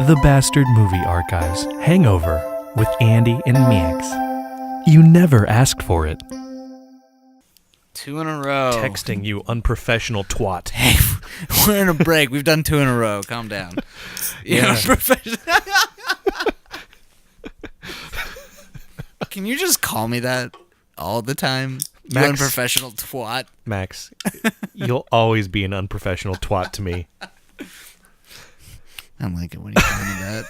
The Bastard Movie Archives, Hangover, with Andy and Max. You never asked for it. 2 in a row. Texting, you unprofessional twat. Hey, we're in a break. We've done 2 in a row. Calm down. Yeah. Can you just call me that all the time? You Max. unprofessional twat. Max, you'll always be an unprofessional twat to me. I like it when you call me that.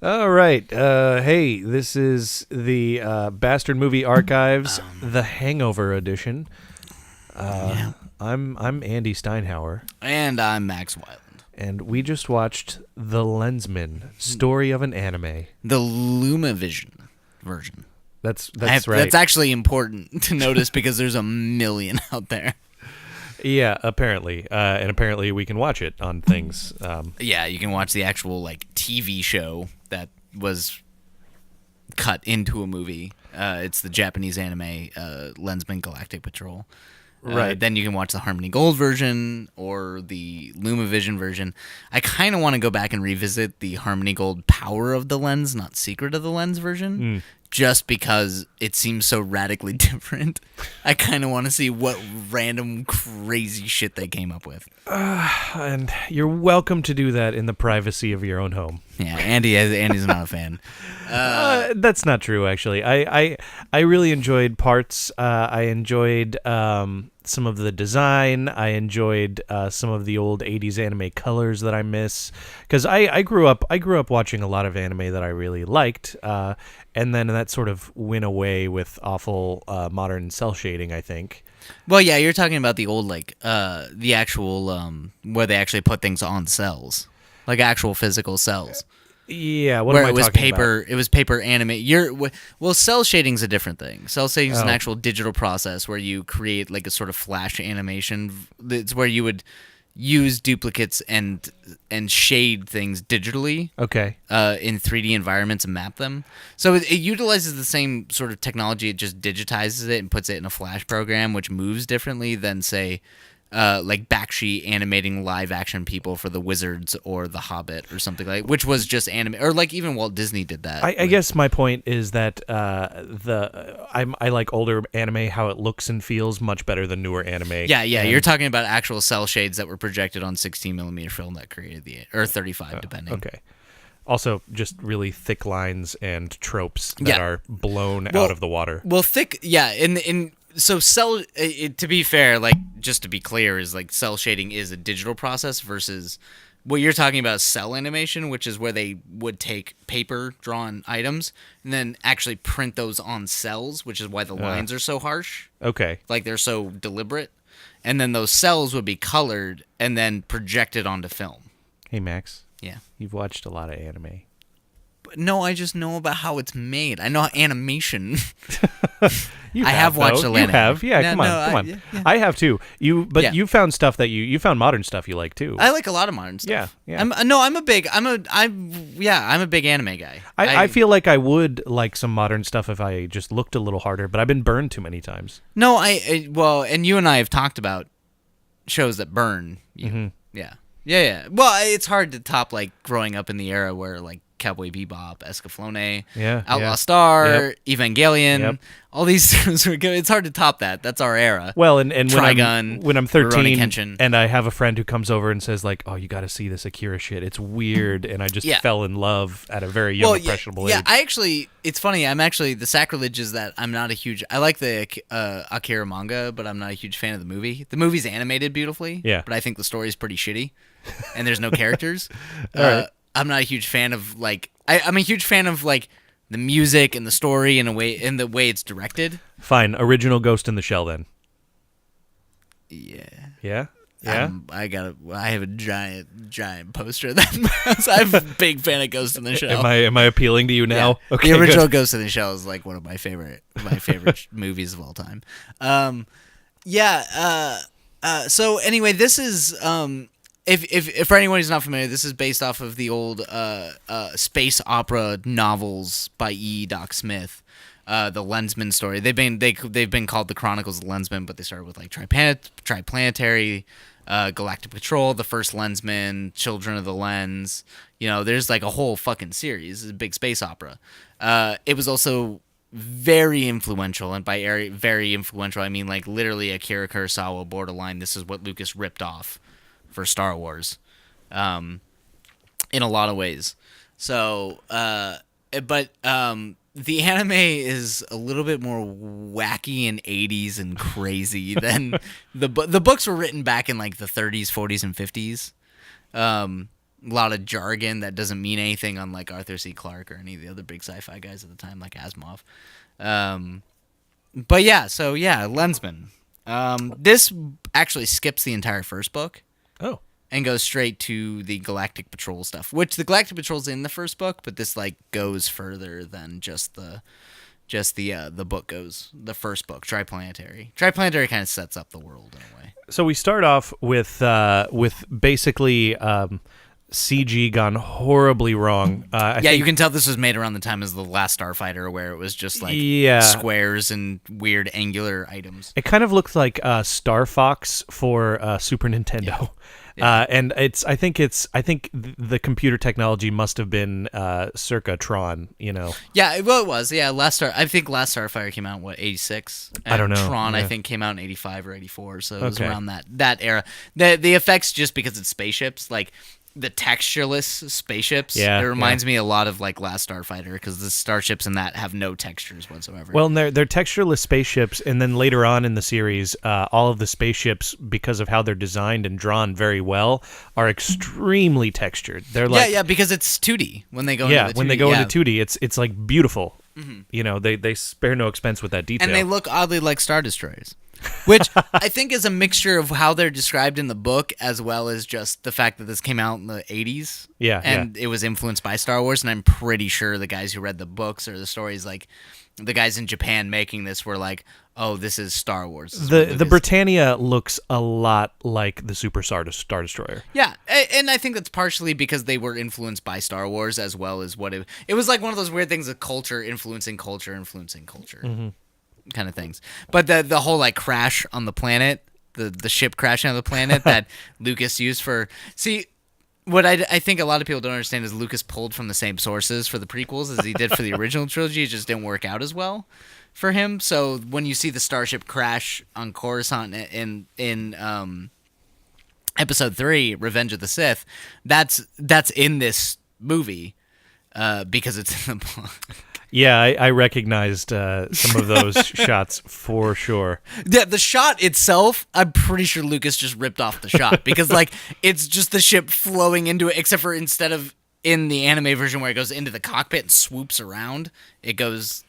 All right. Hey, this is the Bastard Movie Archives, the Hangover edition. Yeah. I'm Andy Steinhauer. And I'm Max Wyland. And we just watched The Lensmen, Story of an Anime. The LumaVision version. That's right. That's actually important to notice because there's a million out there. Yeah, apparently. And apparently we can watch it on things. Yeah, you can watch the actual TV show that was cut into a movie. It's the Japanese anime Lensmen Galactic Patrol. Right. Then you can watch the Harmony Gold version or the LumaVision version. I kind of want to go back and revisit the Harmony Gold Power of the Lens, not Secret of the Lens version, just because it seems so radically different. I kind of want to see what random crazy shit they came up with. And you're welcome to do that in the privacy of your own home. Yeah, Andy's not a fan. That's not true, actually. I really enjoyed parts. I enjoyed some of the design. I enjoyed some of the old 80s anime colors that I miss. Because I grew up watching a lot of anime that I really liked. And then that sort of went away with awful modern cell shading, I think. Well, yeah, you're talking about the old, the actual, where they actually put things on cells. Like actual physical cells. Yeah, what where am I it was talking paper, about? It was paper anime. Well, cell shading's a different thing. Cell shading is an actual digital process where you create like a sort of flash animation. It's where you would use duplicates and shade things digitally. Okay. In 3D environments and map them. So it utilizes the same sort of technology. It just digitizes it and puts it in a flash program, which moves differently than say. Like Bakshi animating live action people for the Wizards or the Hobbit or something like, which was just anime, or like even Walt Disney did that. I guess my point is that I like older anime, how it looks and feels much better than newer anime. Yeah, you're talking about actual cell shades that were projected on 16mm film that created or 35 depending. Okay. Also, just really thick lines and tropes that are blown out of the water. Well, thick, yeah, So cell, to be fair, just to be clear, is cell shading is a digital process versus what you're talking about, cell animation, which is where they would take paper drawn items and then actually print those on cells, which is why the lines are so harsh. Okay. They're so deliberate. And then those cells would be colored and then projected onto film. Hey, Max. Yeah. You've watched a lot of anime. No, I just know about how it's made. I know animation. I have watched a lot. You have, yeah. Come on. Yeah. I have too. You found stuff that you found modern stuff you like too. I like a lot of modern stuff. Yeah. I'm a big anime guy. I feel like I would like some modern stuff if I just looked a little harder, but I've been burned too many times. No, and you and I have talked about shows that burn you. Mm-hmm. Yeah. Well, it's hard to top growing up in the era where Cowboy Bebop, Escaflowne, Outlaw Star, Evangelion, all these things were good. It's hard to top that. That's our era. Well, and Trigun, when I'm 13 Kenshin. and I have a friend who comes over and says oh, you got to see this Akira shit. It's weird, and I just fell in love at a very young, impressionable age. Yeah, it's funny. The sacrilege is that I'm not a huge. I like the Akira manga, but I'm not a huge fan of the movie. The movie's animated beautifully, but I think the story's pretty shitty, and there's no characters. All right. I'm not a huge fan of I'm a huge fan of the music and the story and the way it's directed. Fine, original Ghost in the Shell then. Yeah. Yeah. I have a giant poster of that. I'm a big fan of Ghost in the Shell. Am I appealing to you now? Yeah. Okay. The original good. Ghost in the Shell is one of my favorite movies of all time. So anyway, this is If for anyone who's not familiar, this is based off of the old space opera novels by E. Doc Smith, the Lensmen story. They've been called the Chronicles of the Lensmen, but they started with like Triplanetary, Galactic Patrol, the First Lensmen, Children of the Lens. You know, there's like a whole fucking series. It's a big space opera. It was also very influential, and by very influential, I mean like literally Akira Kurosawa borderline. This is what Lucas ripped off for Star Wars, in a lot of ways. So, but the anime is a little bit more wacky and 80s and crazy than the books were written back in like the 30s, 40s, and 50s. A lot of jargon that doesn't mean anything, unlike Arthur C. Clarke or any of the other big sci-fi guys at the time, like Asimov. But yeah, so yeah, Lensmen. This actually skips the entire first book. Oh. And goes straight to the Galactic Patrol stuff, which the Galactic Patrol's in the first book, but this like goes further than just the book goes. The first book, Triplanetary. Triplanetary kind of sets up the world in a way. So we start off with basically CG gone horribly wrong. I think you can tell this was made around the time as The Last Starfighter, where it was just like squares and weird angular items. It kind of looked like Star Fox for Super Nintendo. Yeah. Yeah. And I think the computer technology must have been circa Tron, you know. Yeah, well, it was. Yeah, I think Last Starfighter came out in 86. I don't know. Tron, yeah. I think, came out in 85 or 84, so it was around that era. The effects, just because it's spaceships, like the textureless spaceships. Yeah, it reminds me a lot of like Last Starfighter, because the starships in that have no textures whatsoever. Well, they're textureless spaceships, and then later on in the series, all of the spaceships, because of how they're designed and drawn very well, are extremely textured. They're like because it's 2D when they go. into the 2D. When they go into 2D, it's like beautiful. Mm-hmm. You know, they spare no expense with that detail, and they look oddly like Star Destroyers. Which I think is a mixture of how they're described in the book, as well as just the fact that this came out in the 80s. Yeah. And it was influenced by Star Wars. And I'm pretty sure the guys who read the books or the stories, like the guys in Japan making this, were like, oh, this is Star Wars. The Britannia looks a lot like the Super Star Destroyer. Yeah. And I think that's partially because they were influenced by Star Wars, as well as what it was like one of those weird things of culture influencing culture. Mm-hmm. Kind of things. But the whole like crash on the planet, the ship crashing on the planet that Lucas used for... See, what I think a lot of people don't understand is Lucas pulled from the same sources for the prequels as he did for the original trilogy. It just didn't work out as well for him. So when you see the starship crash on Coruscant in Episode 3, Revenge of the Sith, that's in this movie because it's in the book. Yeah, I recognized some of those shots for sure. Yeah, the shot itself, I'm pretty sure Lucas just ripped off the shot, because like it's just the ship flowing into it, except for instead of in the anime version where it goes into the cockpit and swoops around, it goes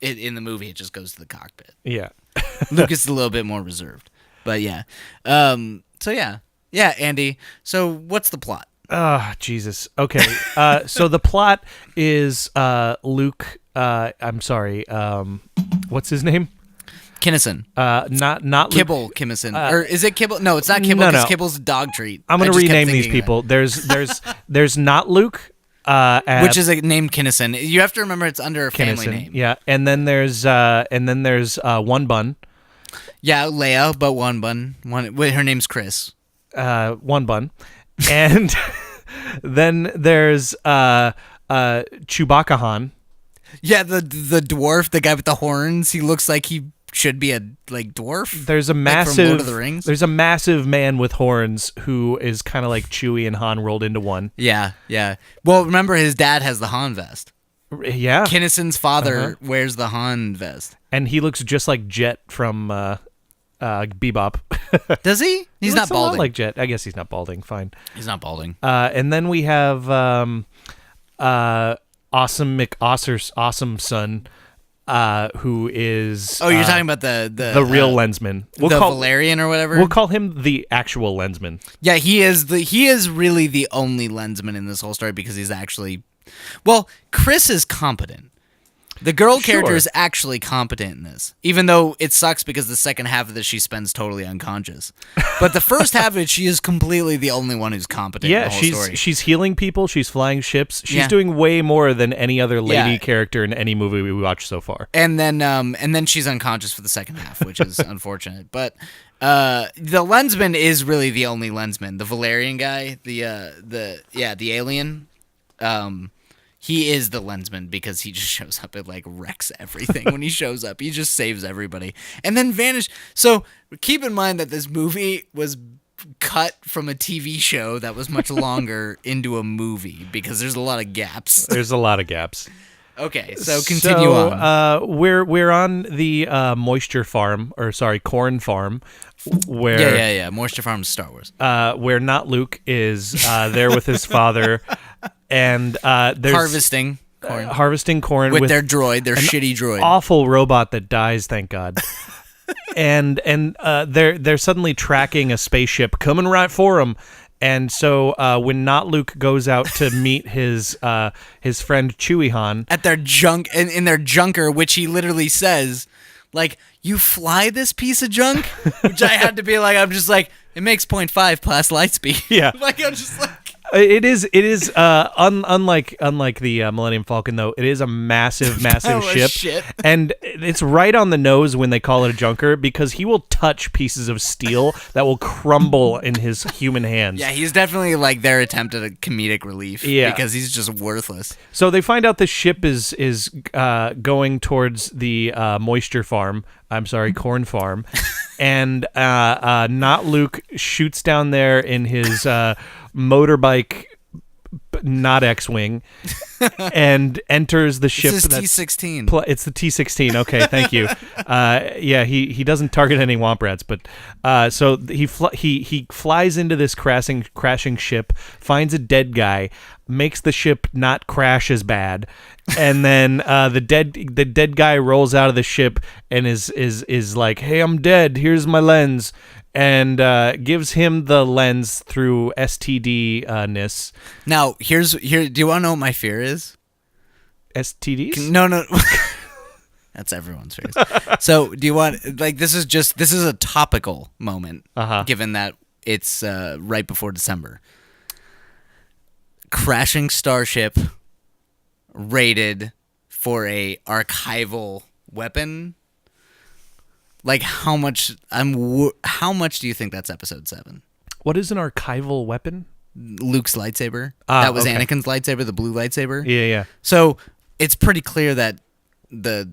in the movie, it just goes to the cockpit. Yeah. Lucas is a little bit more reserved. But yeah. So yeah. Yeah, Andy. So what's the plot? Jesus. Okay. So the plot is Luke. I'm sorry. What's his name? Kinnison. Not Luke. Kibble Kinnison. Or is it Kibble? No, it's not Kibble, because Kibble's a dog treat. I'm going to rename these people. There's not Luke. Which is named Kinnison. You have to remember it's under a family name. Yeah, and then there's One Bun. Yeah, Leia, but One Bun. Wait, her name's Chris. One Bun. And then there's Chewbacca Han. Yeah, the dwarf, the guy with the horns. He looks like he should be a dwarf. There's a massive from Lord of the Rings. There's a massive man with horns who is kind of like Chewie and Han rolled into one. Yeah. Well, remember his dad has the Han vest. Yeah. Kinnison's father wears the Han vest, and he looks just like Jet from Bebop. Does he? He's not balding. A lot like Jet. I guess he's not balding. Fine. He's not balding. And then we have Awesome McAwesomeson, who is you're talking about the real Lensman. Valerian or whatever. We'll call him the actual Lensman. Yeah, he is really the only Lensman in this whole story, because he's actually, well, Chris is competent. The girl Sure. character is actually competent in this, even though it sucks because the second half of this she spends totally unconscious. But the first half of it, she is completely the only one who's competent in Yeah, the whole story. she's healing people. She's flying ships. She's Yeah. doing way more than any other lady Yeah. character in any movie we watched so far. And then she's unconscious for the second half, which is unfortunate. But the Lensman is really the only Lensman. The Valerian guy, the alien. He is the Lensman because he just shows up and like wrecks everything when he shows up. He just saves everybody and then vanish. So keep in mind that this movie was cut from a TV show that was much longer into a movie because there's a lot of gaps. There's a lot of gaps. Okay, so continue on. We're on the moisture farm, or sorry, corn farm, where Yeah. Moisture Farm's Star Wars. where not Luke is there with his father, and there's Harvesting corn. harvesting corn with their droid, their shitty droid. awful robot that dies, thank God. and they're suddenly tracking a spaceship coming right for them. And so when Not Luke goes out to meet his friend Chewie Han At their junk in their junker, which he literally says, like, "You fly this piece of junk," which I had to be like, I'm just like, it makes 0.5 past light speed. Yeah. Like I'm just like. It is unlike the Millennium Falcon, though. It is a massive ship, shit. and it's right on the nose when they call it a junker because he will touch pieces of steel that will crumble in his human hands. Yeah, he's definitely like their attempt at a comedic relief. Yeah. Because he's just worthless. So they find out the ship is going towards the moisture farm. I'm sorry, corn farm, and Not Luke shoots down there in his motorbike, not X-wing, and enters the ship. This is that's T-16. It's the T-16. Okay, thank you. Yeah, he doesn't target any womp rats, but so he flies into this crashing ship, finds a dead guy, makes the ship not crash as bad, and then the dead guy rolls out of the ship and is like, "Hey, I'm dead. Here's my lens." And gives him the lens through STD-ness. Now, here. Do you want to know what my fear is? STDs? No. That's everyone's fears. So, do you want this is a topical moment, given that it's right before December. Crashing starship rated for a archival weapon. Like how much do you think that's episode 7? What is an archival weapon? Luke's lightsaber. That was okay. Anakin's lightsaber, the blue lightsaber. Yeah. So it's pretty clear that the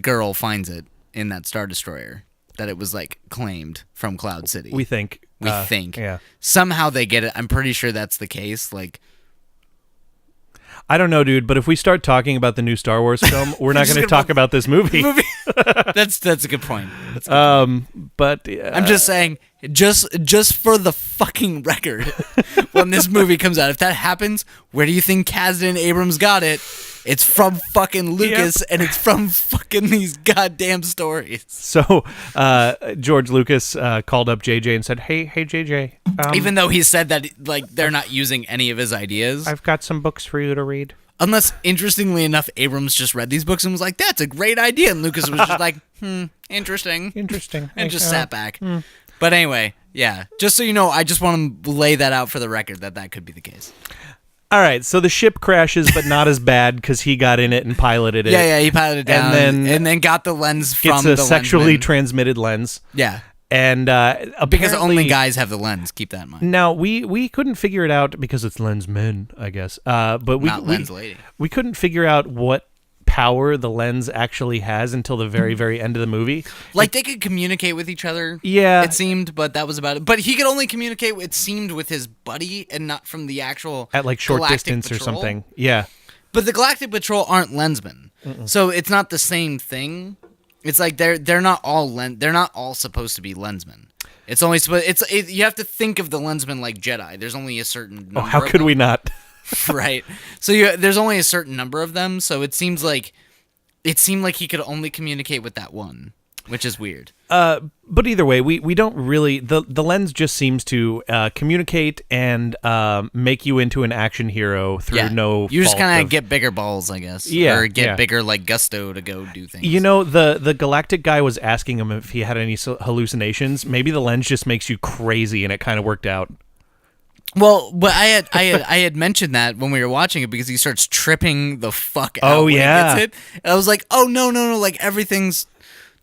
girl finds it in that Star Destroyer, that it was like claimed from Cloud City. We think. We think. Yeah. Somehow they get it. I'm pretty sure that's the case. Like, I don't know, dude, but if we start talking about the new Star Wars film, we're not going to talk about this movie. that's a good point. But I'm just saying, just for the fucking record, when this movie comes out, if that happens, where do you think Kasdan Abrams got it? It's from fucking Lucas, and it's from fucking these goddamn stories. So George Lucas called up JJ and said, "Hey, JJ." Even though he said that like they're not using any of his ideas. I've got some books for you to read. Unless, interestingly enough, Abrams just read these books and was like, "That's a great idea," and Lucas was just like, interesting. And just sat back. But anyway, yeah. Just so you know, I just want to lay that out for the record that could be the case. All right, so the ship crashes, but not as bad because he got in it and piloted it. Yeah, he piloted it down, and then got the lens from the It's a sexually Lensmen. transmitted lens. Yeah, And because only apparently- guys have the lens. Keep that in mind. Now we couldn't figure it out because it's Lensmen, I guess. But Not lens lady. we couldn't figure out what power the lens actually has until the very, very end of the movie. Like they could communicate with each other. Yeah. it seemed, but that was about it. But he could only communicate. It seemed with his buddy and not from the actual At like short Galactic distance or Patrol. something. Yeah. But the Galactic Patrol aren't Lensmen, so it's not the same thing. It's like they're not all supposed to be Lensmen. It's only you have to think of the Lensmen like Jedi. There's only a certain number. Oh, how of could them. we not? Right. So there's only a certain number of them, so it seemed like he could only communicate with that one. which is weird. But either way, we don't really the lens just seems to communicate and make you into an action hero through no. You just kind kind of get bigger balls, I guess. Yeah, or get bigger like gusto to go do things. You know, the galactic guy was asking him if he had any hallucinations. Maybe the lens just makes you crazy, and it kind of worked out. Well, but I had mentioned that when we were watching it because he starts tripping the fuck out. Oh, when yeah. he gets it. And I was like, oh no, like everything's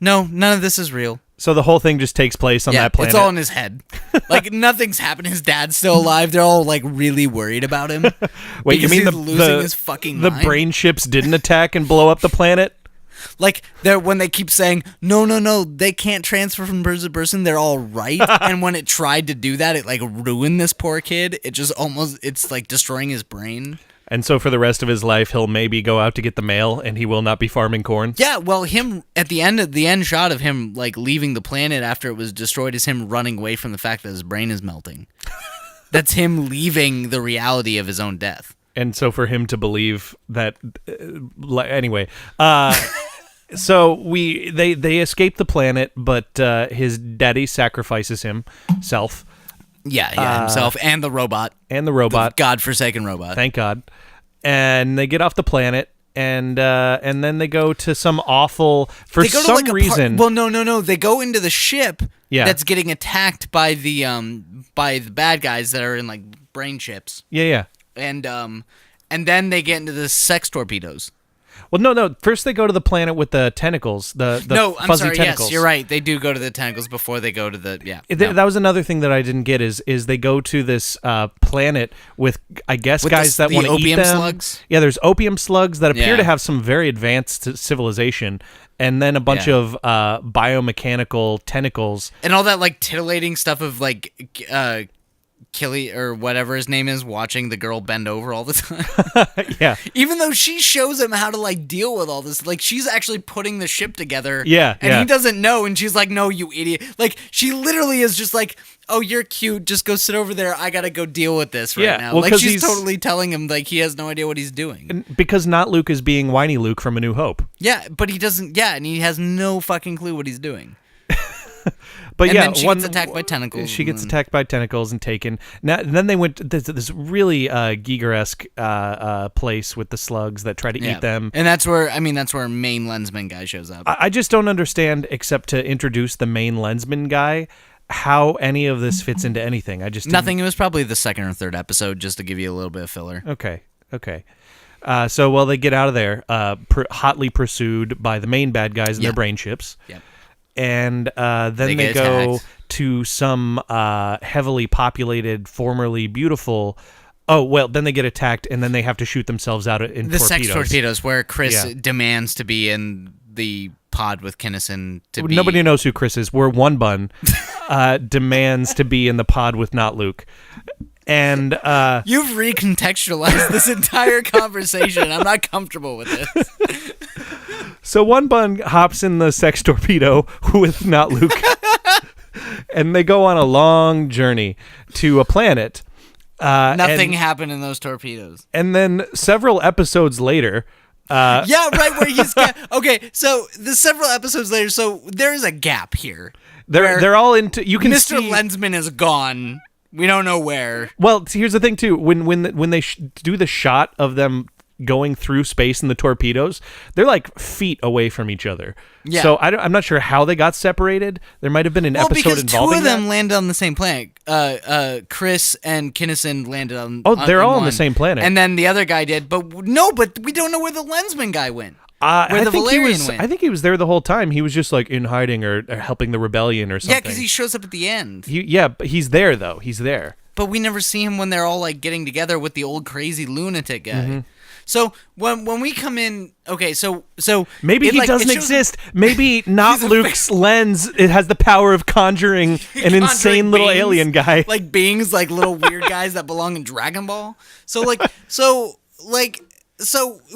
none of this is real. So the whole thing just takes place on that planet. It's all in his head. Like nothing's happened. His dad's still alive. They're all like really worried about him. Wait, you mean he's losing his fucking the mind? brain ships didn't attack and blow up the planet? Like when they keep saying no, they can't transfer from person to person. They're all right. And when it tried to do that, it like ruined this poor kid. It's like destroying his brain. And so for the rest of his life, he'll maybe go out to get the mail, and he will not be farming corn. Yeah, well, him at the end shot of him like leaving the planet after it was destroyed is him running away from the fact that his brain is melting. That's him leaving the reality of his own death. And so for him to believe that, anyway. So they escape the planet, but his daddy sacrifices himself. Yeah, himself and the robot. The godforsaken robot. Thank God. And they get off the planet, and then they go to some awful, for some reason. Well, no. They go into the ship that's getting attacked by the bad guys that are in like brain chips. Yeah. And then they get into the sex torpedoes. Well, no. First, they go to the planet with the tentacles, the I'm fuzzy sorry. tentacles. Yes, you're right. They do go to the tentacles before they go to the That was another thing that I didn't get is they go to this planet with, I guess, with guys that want to eat them. Slugs? Yeah, there's opium slugs that appear to have some very advanced civilization, and then a bunch of biomechanical tentacles and all that like titillating stuff of like. Killy or whatever his name is watching the girl bend over all the time. Yeah. Even though she shows him how to like deal with all this, like she's actually putting the ship together. Yeah. And he doesn't know, and she's like, "No, you idiot!" Like she literally is just like, "Oh, you're cute. Just go sit over there. I gotta go deal with this right now." Well, like she's totally telling him like he has no idea what he's doing. Because not Luke is being whiny Luke from A New Hope. Yeah, but he doesn't. Yeah, and he has no fucking clue what he's doing. But and then she gets attacked by tentacles. She gets attacked by tentacles and taken. Now, and then they went to this really Giger-esque place with the slugs that try to eat them. And that's where main Lensman guy shows up. I just don't understand, except to introduce the main Lensman guy, how any of this fits into anything. Nothing. It was probably the second or third episode, just to give you a little bit of filler. Okay. So they get out of there, hotly pursued by the main bad guys and their brain ships. Yep. And then they go to some heavily populated, formerly beautiful. Oh, well, then they get attacked, and then they have to shoot themselves out in the torpedoes. Sex torpedoes, where Chris demands to be in the pod with Kinnison. Nobody knows who Chris is. We're One Bun. Demands to be in the pod with not Luke. And you've recontextualized this entire conversation. I'm not comfortable with this. So One Bun hops in the sex torpedo with not Luke, and they go on a long journey to a planet. Nothing happened in those torpedoes. And then several episodes later... where he's... Okay, so the several episodes later, so there's a gap here. They're all into... You can Mr. see... Lensman is gone. We don't know where. Well, here's the thing, too. When they do the shot of them going through space in the torpedoes, they're like feet away from each other. Yeah. So I'm not sure how they got separated. There might have been an episode involving two of them that. landed on the same planet. Chris and Kinnison landed on. Oh, they're all on the same planet. And then the other guy did, but we don't know where the Lensman guy went. Where the Valerian went. I think he was there the whole time. He was just like in hiding or helping the rebellion or something. Yeah, because he shows up at the end. But he's there though. He's there. But we never see him when they're all like getting together with the old crazy lunatic guy. Mm-hmm. So when we come in, okay, so maybe he doesn't exist. Maybe not Luke's lens. It has the power of conjuring an insane little alien guy, like beings, like little weird guys that belong in Dragon Ball. So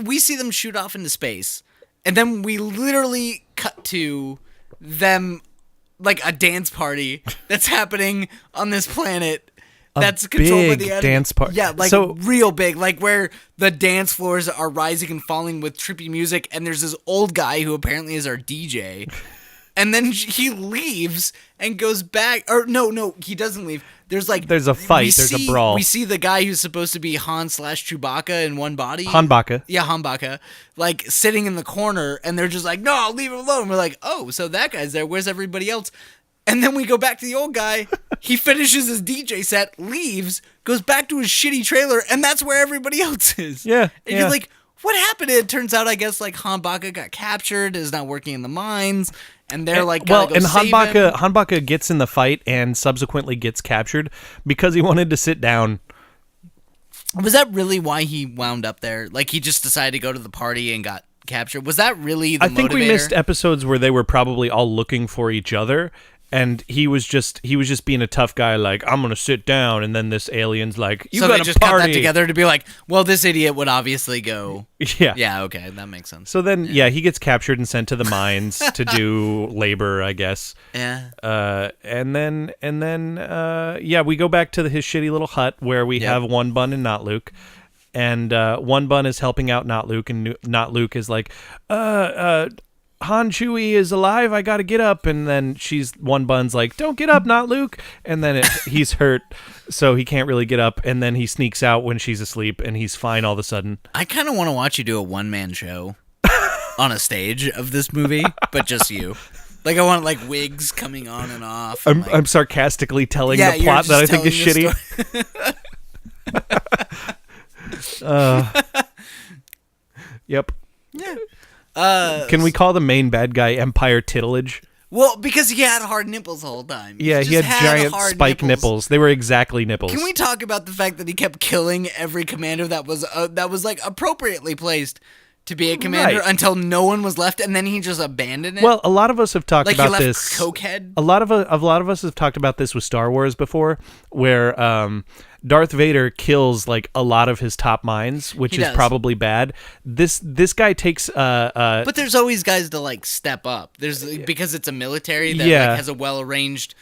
we see them shoot off into space, and then we literally cut to them like a dance party that's happening on this planet. That's controlled by the enemy. Dance party. Yeah, like real big, like where the dance floors are rising and falling with trippy music, and there's this old guy who apparently is our DJ, And then he leaves and goes back. Or no, he doesn't leave. There's a fight. There's a brawl. We see the guy who's supposed to be Han/Chewbacca in one body. Hanbaka. Yeah, Hanbaka. Like, sitting in the corner, and they're just like, no, I'll leave him alone. We're like, oh, so that guy's there. Where's everybody else? And then we go back to the old guy. He finishes his DJ set, leaves, goes back to his shitty trailer, and that's where everybody else is. Yeah. And you're like, what happened? It turns out, I guess, like, Hanbaka got captured, is not working in the mines, and they're like, well, and save him. Hanbaka gets in the fight and subsequently gets captured because he wanted to sit down. Was that really why he wound up there? Like, he just decided to go to the party and got captured? Was that really the motivator? I think we missed episodes where they were probably all looking for each other. And he was just being a tough guy, like, I'm gonna sit down, and then this alien's like, you gotta they just party. got that together to be like, well, this idiot would obviously go. Yeah. Yeah, okay, that makes sense. So then, he gets captured and sent to the mines to do labor, I guess. Yeah. And then, we go back to his shitty little hut where we have One Bun and Not Luke. And One Bun is helping out Not Luke, and Not Luke is like, HanChewie is alive, I gotta get up. And then One Bun's like, don't get up, Not Luke. And then he's hurt, so he can't really get up. And then he sneaks out when she's asleep, and he's fine all of a sudden. I kind of want to watch you do a one-man show on a stage of this movie, but just you. Like, I want, like, wigs coming on and off. And I'm sarcastically telling the plot that I think is shitty. Yep. Yeah. Can we call the main bad guy McTittiledge? Well, because he had hard nipples the whole time. He had giant spike nipples. They were exactly nipples. Can we talk about the fact that he kept killing every commander that was like appropriately placed to be a commander until no one was left, and then he just abandoned it? Well, a lot of us have talked about this. Cokehead. A lot of us have talked about this with Star Wars before, where Darth Vader kills like a lot of his top minds, which is probably bad. This guy takes but there's always guys to like step up. Because it's a military that like, has a well arranged,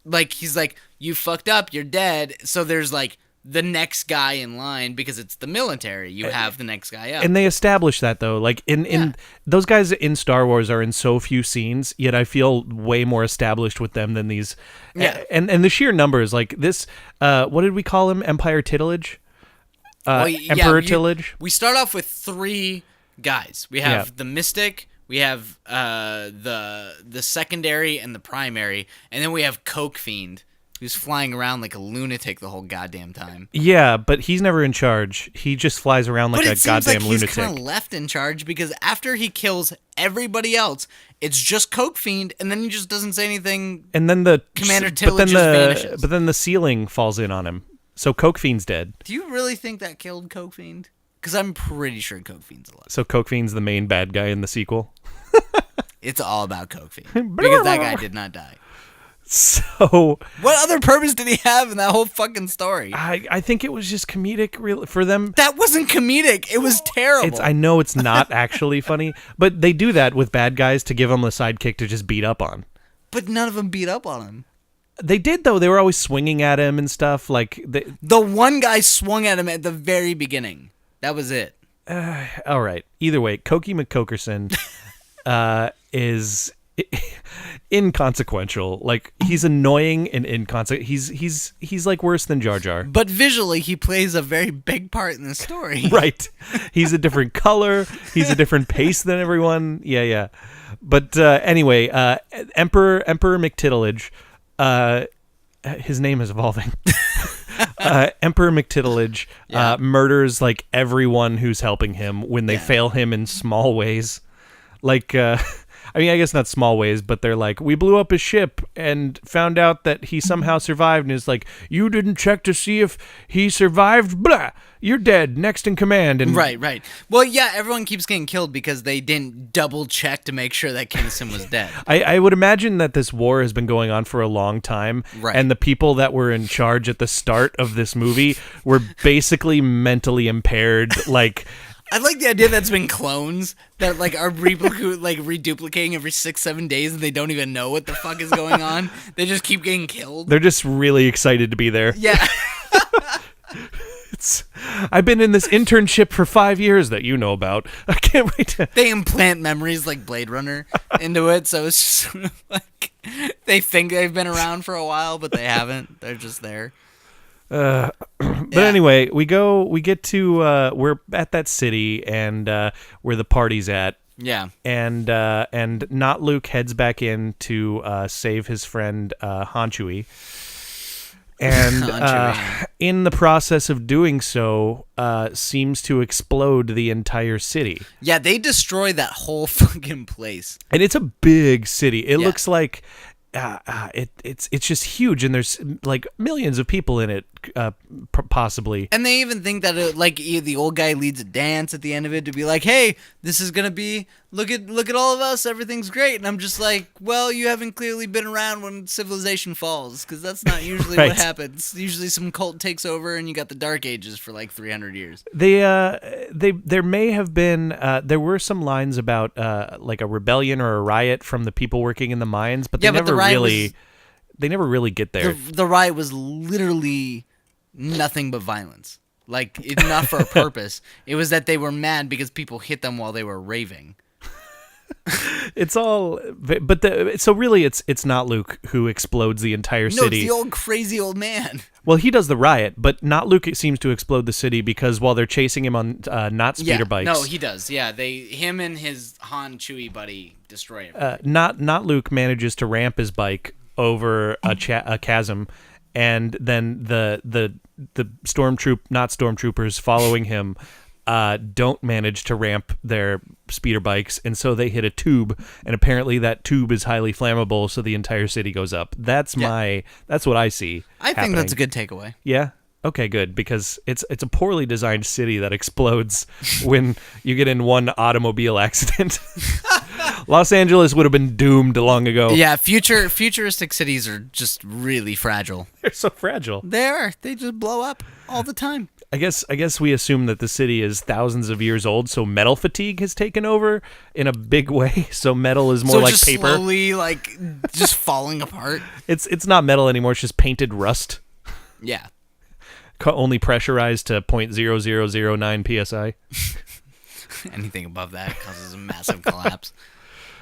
like, he's like, you fucked up, you're dead. So there's like the next guy in line, because it's the military. You have the next guy up. And they establish that, though. Like, in those guys in Star Wars are in so few scenes, yet I feel way more established with them than these. Yeah. And the sheer numbers, like this, what did we call him? McTittiledge? Emperor-Tillage? We start off with 3 guys. We have the Mystic, we have the secondary and the primary, and then we have Coke Fiend, who's flying around like a lunatic the whole goddamn time. Yeah, but he's never in charge. He just flies around like a goddamn lunatic. He's kind of left in charge, because after he kills everybody else, it's just Coke Fiend, and then he just doesn't say anything. And then the Commander Tillage just vanishes. But then the ceiling falls in on him, so Coke Fiend's dead. Do you really think that killed Coke Fiend? Because I'm pretty sure Coke Fiend's alive. So Coke Fiend's the main bad guy in the sequel? It's all about Coke Fiend, because that guy did not die. So, what other purpose did he have in that whole fucking story? I think it was just comedic for them. That wasn't comedic. It was terrible. I know it's not actually funny, but they do that with bad guys to give them a sidekick to just beat up on. But none of them beat up on him. They did, though. They were always swinging at him and stuff. Like the one guy swung at him at the very beginning. That was it. All right. Either way, Cokie McCokerson is inconsequential. Like, he's annoying and inconsequential. He's like worse than Jar Jar. But visually, he plays a very big part in the story. Right. He's a different color. He's a different pace than everyone. Yeah. But anyway, Emperor McTittiledge, his name is evolving. Emperor McTittiledge murders like everyone who's helping him when they fail him in small ways. Like, I mean, I guess not small ways, but they're like, we blew up his ship and found out that he somehow survived, and it's like, you didn't check to see if he survived, blah, you're dead, next in command. And Right. Well, yeah, everyone keeps getting killed because they didn't double check to make sure that Kingston was dead. I would imagine that this war has been going on for a long time, and the people that were in charge at the start of this movie were basically mentally impaired, like... I like the idea that's been clones that like are reduplicating every 6-7 days, and they don't even know what the fuck is going on. They just keep getting killed. They're just really excited to be there. Yeah. I've been in this internship for 5 years that you know about. I can't wait to... They implant memories like Blade Runner into it, so it's just sort of like they think they've been around for a while, but they haven't. They're just there. But anyway, we're at that city and where the party's at. Yeah. And not Luke heads back in to save his friend HanChewie. And in the process of doing so, seems to explode the entire city. Yeah, they destroy that whole fucking place. And it's a big city. It looks like it's just huge, and there's like millions of people in it, possibly. And they even think that the old guy leads a dance at the end of it to be like, "Hey, this is gonna be look at all of us, everything's great." And I'm just like, "Well, you haven't clearly been around when civilization falls, because that's not usually Right. what happens. Usually, some cult takes over, and you got the Dark Ages for like 300 years." There may have been there were some lines about like a rebellion or a riot from the people working in the mines, but they never really get there. The riot was literally nothing but violence. Like, it's not for a purpose. It was that they were mad because people hit them while they were raving. It's all, but so really, it's not Luke who explodes the entire city. No, it's the old crazy old man. Well, he does the riot, but not Luke seems to explode the city because while they're chasing him on not speeder bikes. No, he does. Yeah, him and his HanChewie buddy destroy him. Not Luke manages to ramp his bike over a chasm, and then the stormtroopers following him don't manage to ramp their speeder bikes, and so they hit a tube, and apparently that tube is highly flammable, so the entire city goes up. That's what I see. I think that's a good takeaway. Yeah. Okay, good, because it's a poorly designed city that explodes when you get in one automobile accident. Los Angeles would have been doomed long ago. Yeah, futuristic cities are just really fragile. They're so fragile. They are. They just blow up all the time. I guess we assume that the city is thousands of years old, so metal fatigue has taken over in a big way. So metal is more like just paper. Slowly, like, just falling apart. It's not metal anymore. It's just painted rust. Yeah. Only pressurized to 0.0009 psi. Anything above that causes a massive collapse.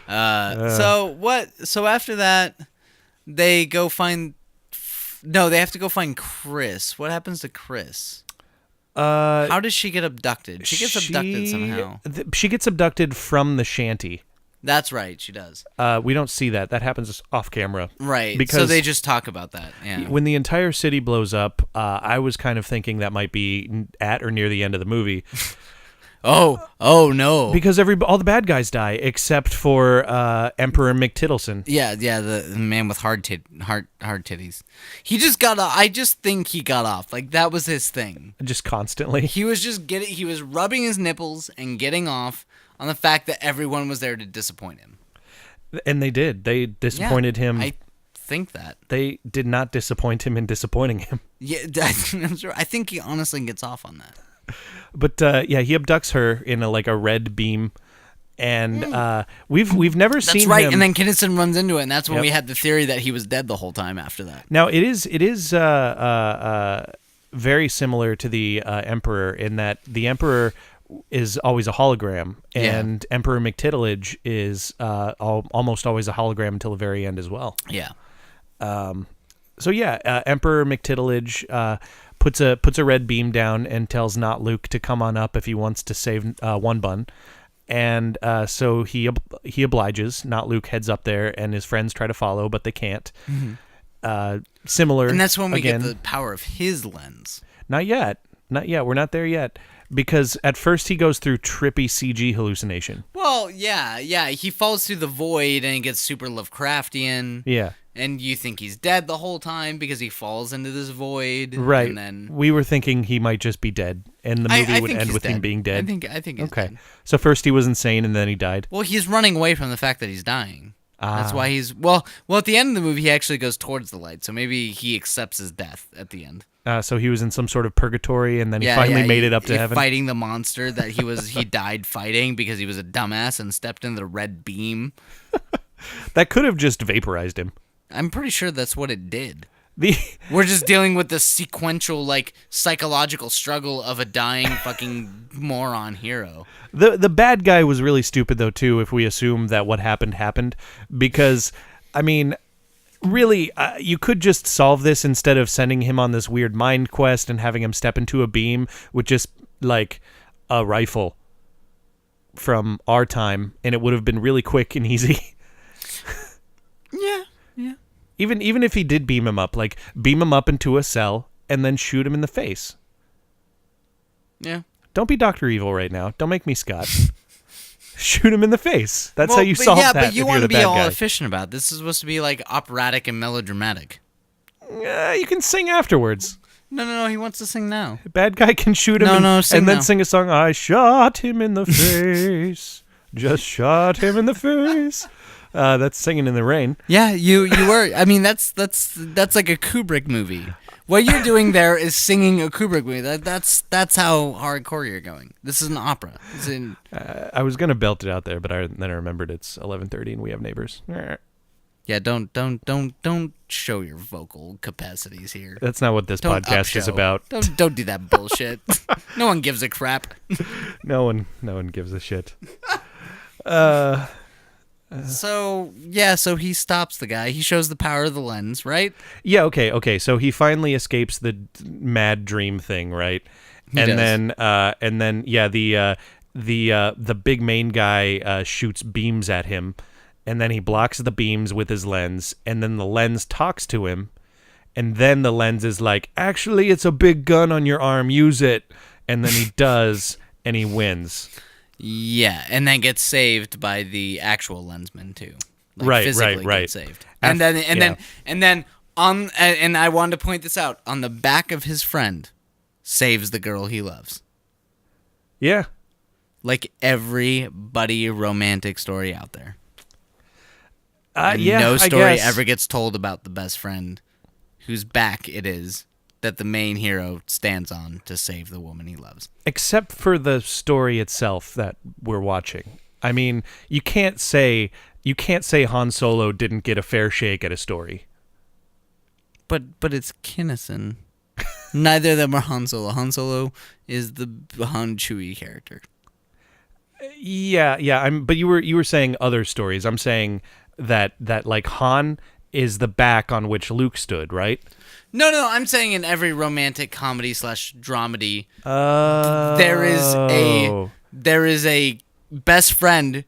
So after that, they go find. No, they have to go find Chris. What happens to Chris? How does she get abducted? She gets abducted somehow. She gets abducted from the shanty. That's right, she does. We don't see that. That happens off camera. Right, because so they just talk about that. Yeah. When the entire city blows up, I was kind of thinking that might be at or near the end of the movie. Oh no! Because all the bad guys die except for Emperor McTittiledge. Yeah, the man with hard titties. He just got off. I just think he got off. Like, that was his thing. Just constantly. He was just He was rubbing his nipples and getting off on the fact that everyone was there to disappoint him. And they did. They disappointed him. I think that they did not disappoint him in disappointing him. Yeah, I think he honestly gets off on that. But he abducts her in a red beam, and we've never seen him. That's right. And then Kinnison runs into it, and that's when we had the theory that he was dead the whole time after that. Now it is very similar to the Emperor in that the Emperor is always a hologram, and Emperor McTittiledge is almost always a hologram until the very end as well. Yeah. Emperor McTittiledge puts a red beam down and tells Not Luke to come on up if he wants to save One Bun, and so he obliges. Not Luke heads up there, and his friends try to follow, but they can't. Mm-hmm. Similar, and that's when we get the power of his lens. Not yet. We're not there yet. Because at first he goes through trippy CG hallucination. Well, yeah. He falls through the void and he gets super Lovecraftian. Yeah. And you think he's dead the whole time because he falls into this void. Right. And then we were thinking he might just be dead, and the movie would end with him being dead. I think he's okay. Dead. So first he was insane, and then he died. Well, he's running away from the fact that he's dying. That's why he's well. At the end of the movie, he actually goes towards the light. So maybe he accepts his death at the end. So he was in some sort of purgatory, and then he finally made it up to heaven. Fighting the monster that he died fighting because he was a dumbass and stepped into the red beam. That could have just vaporized him. I'm pretty sure that's what it did. The We're just dealing with the sequential, like, psychological struggle of a dying fucking moron hero. the bad guy was really stupid though too. If we assume that what happened, because I mean, really, you could just solve this instead of sending him on this weird mind quest and having him step into a beam with just like a rifle from our time, and it would have been really quick and easy. Yeah. Even if he did beam him up, like beam him up into a cell and then shoot him in the face. Yeah. Don't be Dr. Evil right now. Don't make me Scott. Shoot him in the face. That's how you solve that. But you if want you're to the be bad all guy. efficient about it. This is supposed to be like operatic and melodramatic. You can sing afterwards. No. He wants to sing now. Bad guy can shoot him sing and then now. sing a song. I shot him in the face. Just shot him in the face. That's Singing in the Rain. Yeah, you were. I mean, that's like a Kubrick movie. What you're doing there is singing a Kubrick movie. That's how hardcore you're going. This is an opera. I was gonna belt it out there, but then I remembered it's 11:30 and we have neighbors. Yeah, don't show your vocal capacities here. That's not what this Don't podcast is upshow. about. Don't do that bullshit. No one gives a crap. No one gives a shit. So he stops the guy. He shows the power of the lens, right? Yeah, okay. So he finally escapes the mad dream thing, right? He does. The big main guy shoots beams at him, and then he blocks the beams with his lens, and then the lens talks to him, and then the lens is like, "Actually, it's a big gun on your arm. Use it." And then he does, and he wins. Yeah, and then gets saved by the actual Lensmen too. Like Right. physically gets saved. And then I wanted to point this out, on the back of his friend saves the girl he loves. Yeah. Like every buddy romantic story out there. Yeah. No I story guess. ever gets told about the best friend whose back it is that the main hero stands on to save the woman he loves. Except for the story itself that we're watching. I mean, you can't say Han Solo didn't get a fair shake at a story. But it's Kinnison. Neither of them are Han Solo. Han Solo is the HanChewie character. Yeah. But you were saying other stories. I'm saying that like Han is the back on which Luke stood, right? No, I'm saying in every romantic comedy / dramedy, Oh. there is a best friend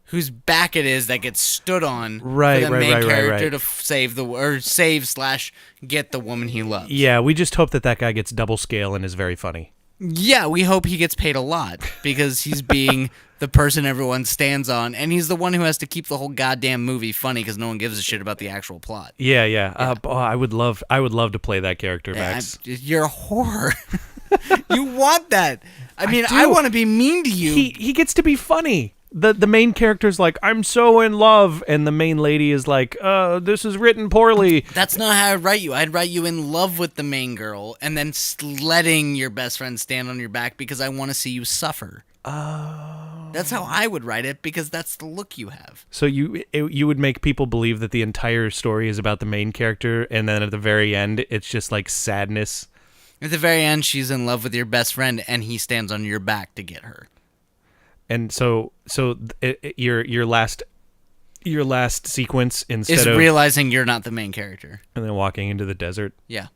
whose back it is that gets stood on for the main character to save / get the woman he loves. Yeah, we just hope that guy gets double scale and is very funny. Yeah, we hope he gets paid a lot because he's being the person everyone stands on, and he's the one who has to keep the whole goddamn movie funny because no one gives a shit about the actual plot. Yeah. I would love to play that character, Max. You're a whore. You want that. I mean, I want to be mean to you. He gets to be funny. The main character's like, "I'm so in love," and the main lady is like, "This is written poorly." That's not how I'd write you. I'd write you in love with the main girl and then letting your best friend stand on your back because I want to see you suffer. Oh. That's how I would write it because that's the look you have. So you would make people believe that the entire story is about the main character, and then at the very end, it's just like sadness. At the very end, she's in love with your best friend, and he stands on your back to get her. And so your last sequence instead is of realizing you're not the main character, and then walking into the desert, yeah,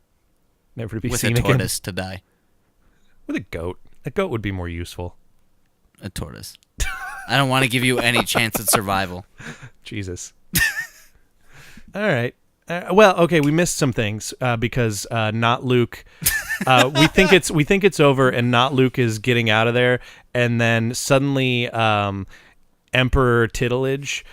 never to be with seen a again. tortoise to die. With a goat. A goat would be more useful. A tortoise. I don't want to give you any chance at survival. Jesus. All right. Well, okay, we missed some things because not Luke. We think it's over, and not Luke is getting out of there, and then suddenly Emperor Tittiledge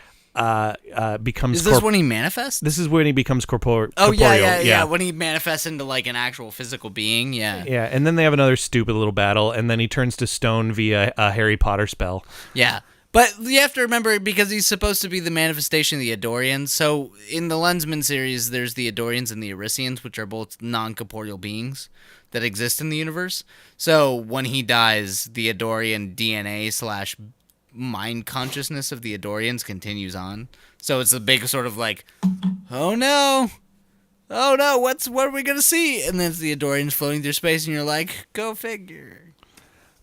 becomes. Is this when he manifests? This is when he becomes corporeal. Oh yeah. When he manifests into like an actual physical being, yeah. Yeah, and then they have another stupid little battle, and then he turns to stone via a Harry Potter spell. Yeah. But you have to remember, because he's supposed to be the manifestation of the Adorians, so in the Lensmen series, there's the Adorians and the Arisians, which are both non-corporeal beings that exist in the universe. So when he dies, the Adorian DNA / mind consciousness of the Adorians continues on. So it's a big sort of like, oh no, oh no, what are we gonna see? And then it's the Adorians floating through space, and you're like, go figure.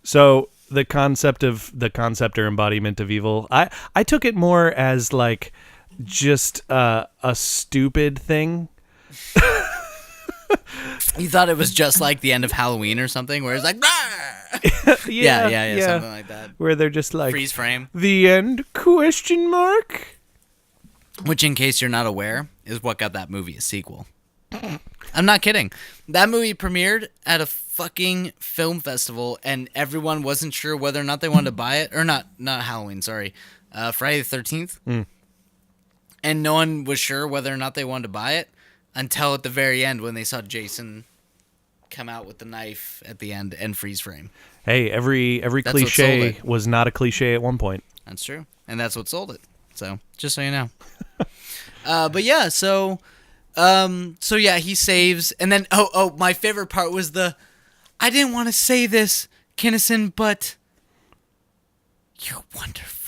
So the concept or embodiment of evil, I took it more as like just a stupid thing. You thought it was just like the end of Halloween or something, where it's like, yeah, something like that. Where they're just like Freeze frame. The end? Question mark? Which, in case you're not aware, is what got that movie a sequel. I'm not kidding. That movie premiered at a fucking film festival, and everyone wasn't sure whether or not they wanted to buy it. Or not Halloween, sorry. Friday the 13th. And no one was sure whether or not they wanted to buy it until at the very end when they saw Jason come out with the knife at the end and freeze frame. Hey, every cliche was not a cliche at one point. That's true. And that's what sold it. So, just so you know. But yeah, so yeah, he saves, and then my favorite part was I didn't want to say this, Kinnison, but you're wonderful.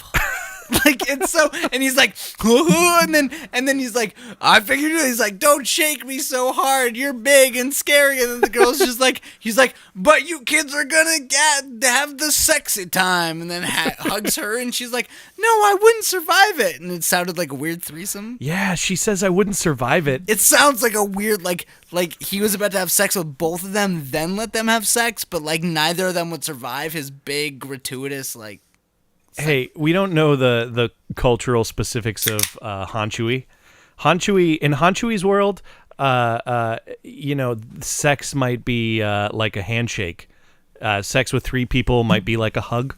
Like, it's so, and he's like, and then he's like, I figured it. He's like, don't shake me so hard. You're big and scary. And then the girl's just like, he's like, but you kids are gonna have the sexy time. And then hugs her, and she's like, no, I wouldn't survive it. And it sounded like a weird threesome. Yeah, she says I wouldn't survive it. It sounds like a weird, like he was about to have sex with both of them, then let them have sex, but like neither of them would survive his big gratuitous like. Hey, we don't know the cultural specifics of HanChewie. In HanChewie's world, sex might be like a handshake. Sex with three people might be like a hug.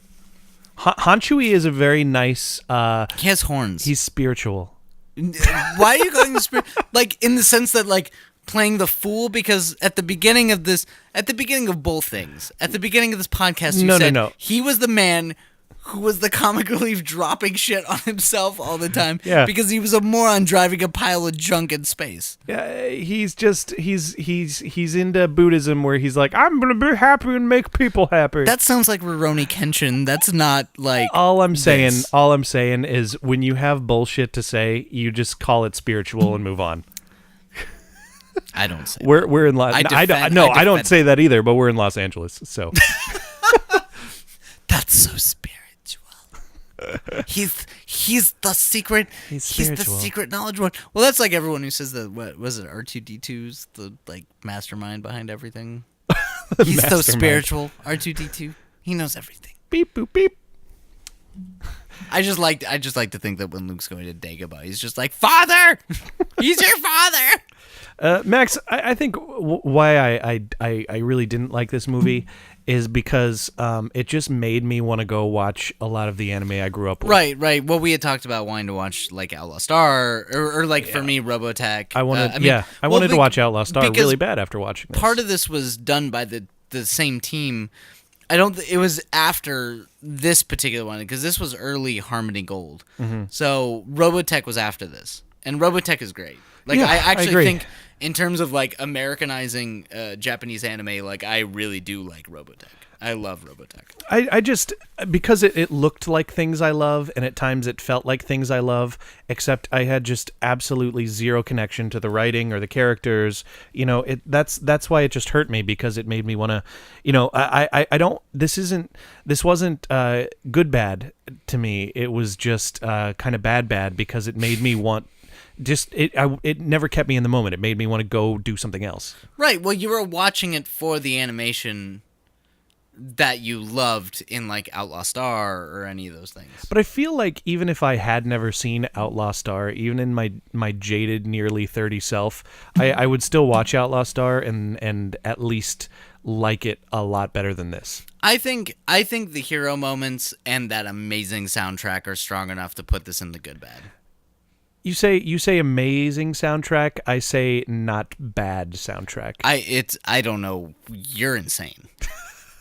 HanChewie is a very nice. He has horns. He's spiritual. Why are you going to like in the sense that like playing the fool? Because at the beginning of both things, at the beginning of this podcast, you said he was the man who was the comic relief dropping shit on himself all the time because he was a moron driving a pile of junk in space. Yeah, he's into Buddhism where he's like, I'm going to be happy and make people happy. That sounds like Rurouni Kenshin. That's not like all I'm saying is when you have bullshit to say, you just call it spiritual and move on. I don't say we're in Los I don't say that either, but we're in Los Angeles, so that's so spiritual. He's the secret. He's the secret knowledge one. Well, that's like everyone who says that. What was it? R2D2's the like mastermind behind everything. He's so spiritual. R2D2. He knows everything. Beep boop beep. I just like to think that when Luke's going to Dagobah, he's just like, Father, he's your father. Max, I think why I really didn't like this movie is because it just made me want to go watch a lot of the anime I grew up with. Right. Well, we had talked about wanting to watch like Outlaw Star or like for me, Robotech. I wanted to watch Outlaw Star really bad after watching this. Part of this was done by the same team. It was after this particular one because this was early Harmony Gold. Mm-hmm. So Robotech was after this, and Robotech is great. Like I actually think in terms of like Americanizing Japanese anime, like I really do like Robotech. I love Robotech. I just because it looked like things I love, and at times it felt like things I love, except I had just absolutely zero connection to the writing or the characters. You know, that's why it just hurt me because it made me want to, you know, I don't. This wasn't good bad to me. It was just kind of bad because it made me want. It never kept me in the moment. It made me want to go do something else. Right. Well, you were watching it for the animation that you loved in like Outlaw Star or any of those things. But I feel like even if I had never seen Outlaw Star, even in my jaded nearly 30 self, I would still watch Outlaw Star and at least like it a lot better than this. I think the hero moments and that amazing soundtrack are strong enough to put this in the good bad. You say amazing soundtrack. I say not bad soundtrack. I don't know. You're insane.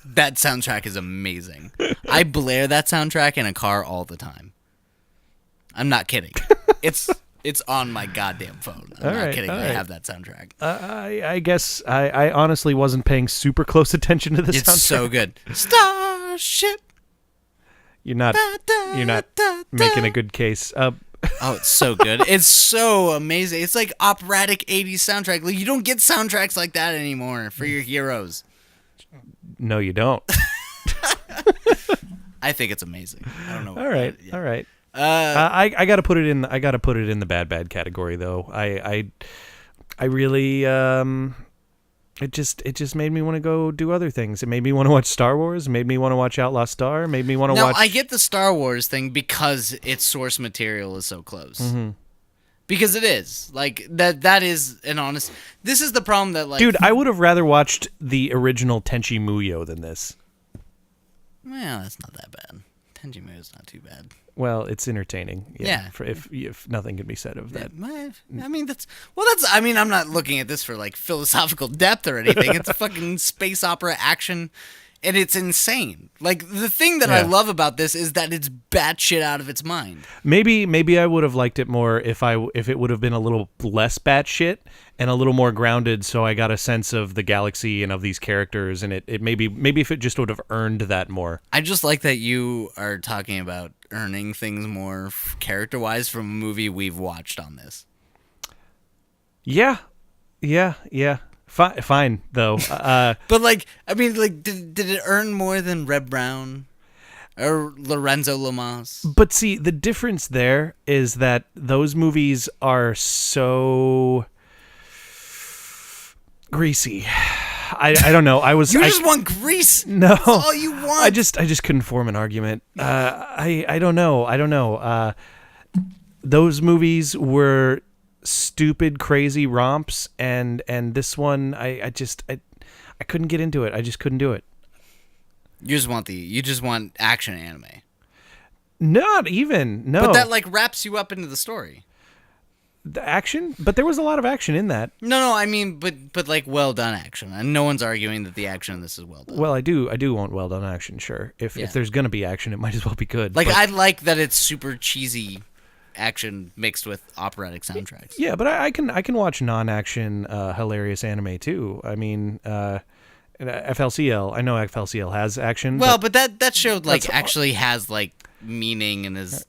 That soundtrack is amazing. I blare that soundtrack in a car all the time. I'm not kidding. It's on my goddamn phone. I'm not kidding. I have that soundtrack. I guess I honestly wasn't paying super close attention to the soundtrack. It's so good. Starship. You're not making a good case. Oh, it's so good. It's so amazing. It's like operatic 80s soundtrack. Like, you don't get soundtracks like that anymore for your heroes. No, you don't. I think it's amazing. I don't know. All right. Yeah. All right. I gotta put it in. I gotta put it in the bad category though. I really it just made me want to go do other things. It made me want to watch Star Wars. It made me want to watch Outlaw Star. Made me want to Now, watch. I get the Star Wars thing because its source material is so close. Mm-hmm. Because it is like that is an honest. This is the problem that like. Dude, I would have rather watched the original Tenchi Muyo than this. Well, that's not that bad. Tenchi Muyo is not too bad. Well, it's entertaining. Yeah. If nothing can be said of that. I mean, that's. I mean, I'm not looking at this for like philosophical depth or anything. It's a fucking space opera action, and it's insane. Like the thing that I love about this is that it's batshit out of its mind. Maybe I would have liked it more if it would have been a little less batshit and a little more grounded, so I got a sense of the galaxy and of these characters, and it maybe if it just would have earned that more. I just like that you are talking about earning things more character-wise from a movie we've watched on this. Yeah. Fine though. But like, I mean, like, did it earn more than Red Brown or Lorenzo Lamas? But see, the difference there is that those movies are so greasy. I don't know. I just want grease. No, that's all you want. I just couldn't form an argument. I don't know. Those movies were stupid, crazy romps, and this one, I couldn't get into it. I just couldn't do it. You just want action anime. Not even. No. But that like wraps you up into the story. The action, but there was a lot of action in that. No, I mean, but like well done action, and no one's arguing that the action in this is well done. Well, I do want well done action. Sure, if there's gonna be action, it might as well be good. Like I like that it's super cheesy action mixed with operatic soundtracks. Yeah, but I can watch non-action hilarious anime too. I mean, FLCL. I know FLCL has action. Well, but that show like actually has like meaning and is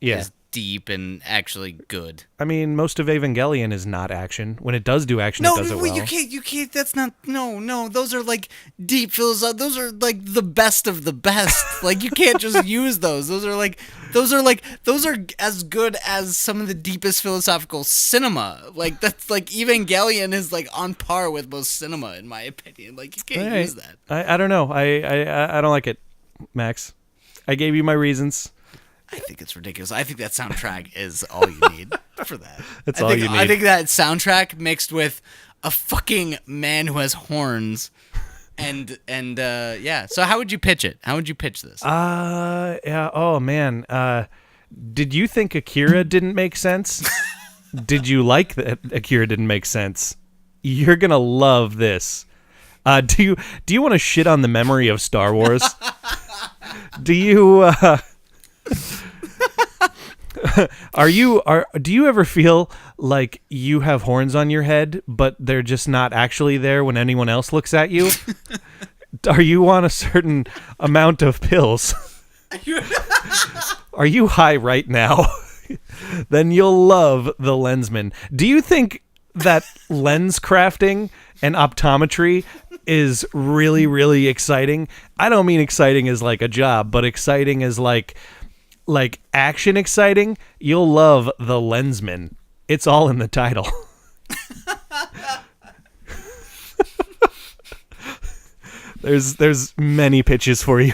deep and actually good. I mean, most of Evangelion is not action. When it does do action, it does it well. No, you can't. That's not. No. Those are like deep philosophy. Those are like the best of the best. Like you can't just use those. Those are as good as some of the deepest philosophical cinema. Like that's like Evangelion is like on par with most cinema in my opinion. Like you can't use that. I don't know. I don't like it, Max. I gave you my reasons. I think it's ridiculous. I think that soundtrack is all you need for that. That's all you need. I think that soundtrack mixed with a fucking man who has horns, and yeah. So how would you pitch it? How would you pitch this? Yeah. Oh man. Did you think Akira didn't make sense? Did you like that Akira didn't make sense? You're gonna love this. Do you want to shit on the memory of Star Wars? Do you? Do you ever feel like you have horns on your head, but they're just not actually there when anyone else looks at you? Are you on a certain amount of pills? Are you high right now? Then you'll love the Lensmen. Do you think that lens crafting and optometry is really, really exciting? I don't mean exciting as like a job, but exciting as like action exciting. You'll love the Lensmen. It's all in the title. There's many pitches for you.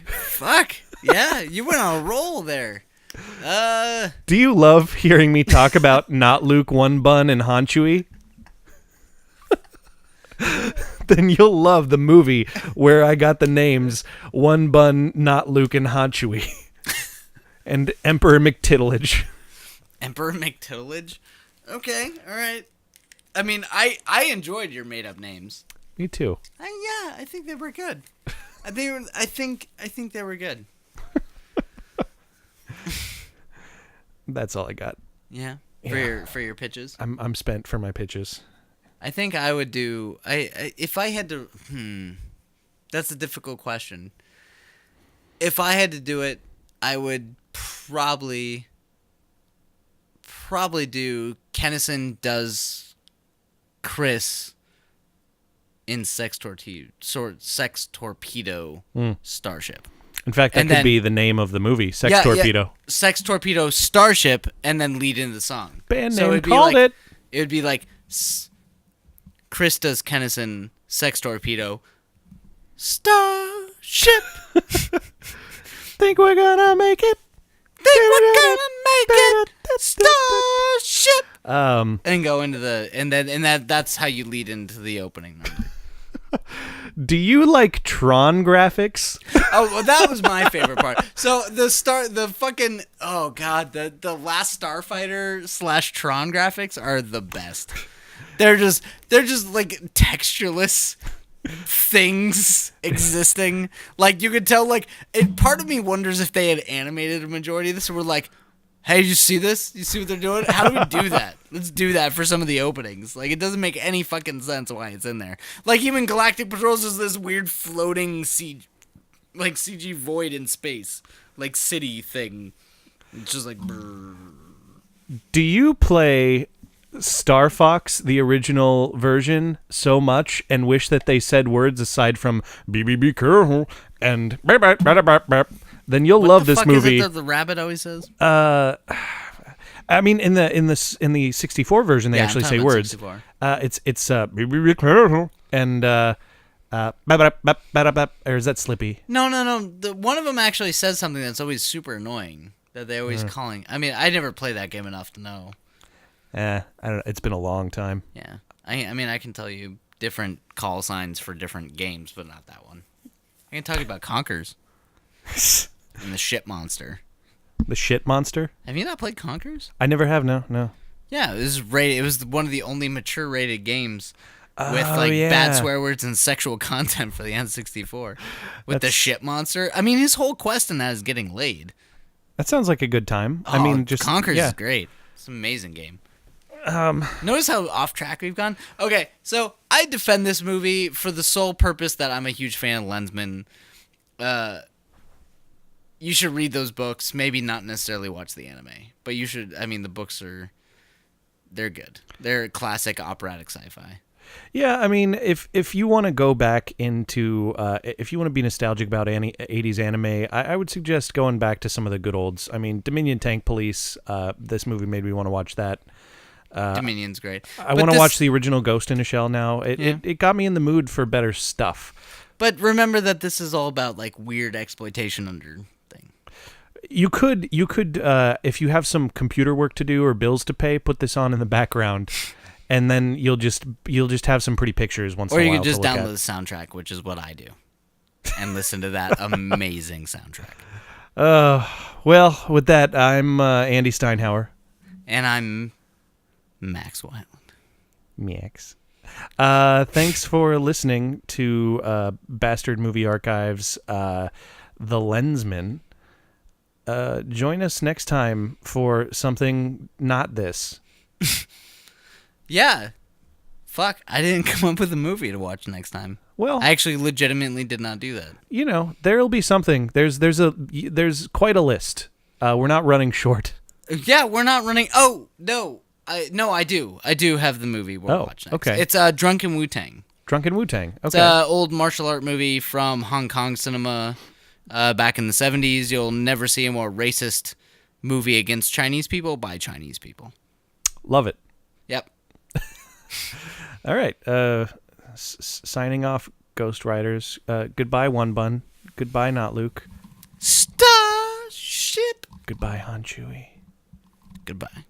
Fuck. Yeah, you went on a roll there. Do you love hearing me talk about Not Luke, One Bun, and HanChewie? Then you'll love the movie where I got the names One Bun, Not Luke, and HanChewie. And Emperor McTittiledge. Emperor McTittiledge? Okay, all right. I mean, I enjoyed your made-up names. Me too. I think they were good. I think they were good. That's all I got. Yeah. For your pitches. I'm spent for my pitches. I think I would do. If I had to. That's a difficult question. If I had to do it, I would probably probably do Kennison does Chris in Sex Torpedo Starship. In fact, that could be the name of the movie, Sex Torpedo. Yeah. Sex Torpedo Starship, and then lead into the song. Band name called it. It would be like Chris does Kennison Sex Torpedo Starship. Think we're gonna make it. Think we're gonna make it. Starship. And go into that's how you lead into the opening number. Do you like Tron graphics? Oh, well, that was my favorite part. So the last Starfighter / Tron graphics are the best. They're just like textureless things existing. Like you could tell. Like part of me wonders if they had animated a majority of this. And we're like, hey, you see this? You see what they're doing? How do we do that? Let's do that for some of the openings. Like, it doesn't make any fucking sense why it's in there. Like, even Galactic Patrols is this weird floating CG void in space. Like, city thing. It's just like... Brrr. Do you play Star Fox, the original version, so much and wish that they said words aside from be careful and then you'll love this movie. What the fuck is it that the rabbit always says? I mean, in the 64 version, they actually say words. It's be careful and or is that Slippy? No. One of them actually says something that's always super annoying that they always calling. I mean, I never played that game enough to know. I don't know. It's been a long time. Yeah, I mean, I can tell you different call signs for different games, but not that one. I can talk about Conkers. And the shit monster. The shit monster? Have you not played Conkers? I never have, no. Yeah, it was one of the only mature rated games with bad swear words and sexual content for the N64. With the shit monster. I mean, his whole quest in that is getting laid. That sounds like a good time. Oh, I mean, just Conkers is great. It's an amazing game. Notice how off track we've gone? Okay, so I defend this movie for the sole purpose that I'm a huge fan of Lensmen. You should read those books. Maybe not necessarily watch the anime, but you should. I mean, the books they're good. They're classic operatic sci-fi. Yeah, I mean, if you want to go back into, if you want to be nostalgic about 80s anime, I would suggest going back to some of the good olds. I mean, Dominion Tank Police, this movie made me want to watch that. Dominion's great. I want to watch the original Ghost in a Shell now. It got me in the mood for better stuff. But remember that this is all about like weird exploitation under thing. You could if you have some computer work to do or bills to pay, put this on in the background, and then you'll just have some pretty pictures once in a while. Or you could just download the soundtrack, which is what I do, and listen to that amazing soundtrack. Well, with that, I'm Andy Steinhauer, and I'm Max Wyland. Max. Thanks for listening to Bastard Movie Archives, The Lensmen. Join us next time for something not this. Yeah. Fuck, I didn't come up with a movie to watch next time. Well, I actually legitimately did not do that. You know, there'll be something. There's quite a list. We're not running short. Yeah, we're not running. Oh, no. I do. I do have the movie we'll watch next. Okay. It's Drunken Wu-Tang. Drunken Wu-Tang. Okay. It's an old martial art movie from Hong Kong cinema back in the 70s. You'll never see a more racist movie against Chinese people by Chinese people. Love it. Yep. All right. Signing off, Ghost Riders. Goodbye, One Bun. Goodbye, Not Luke. Starship. Goodbye, HanChewie. Goodbye.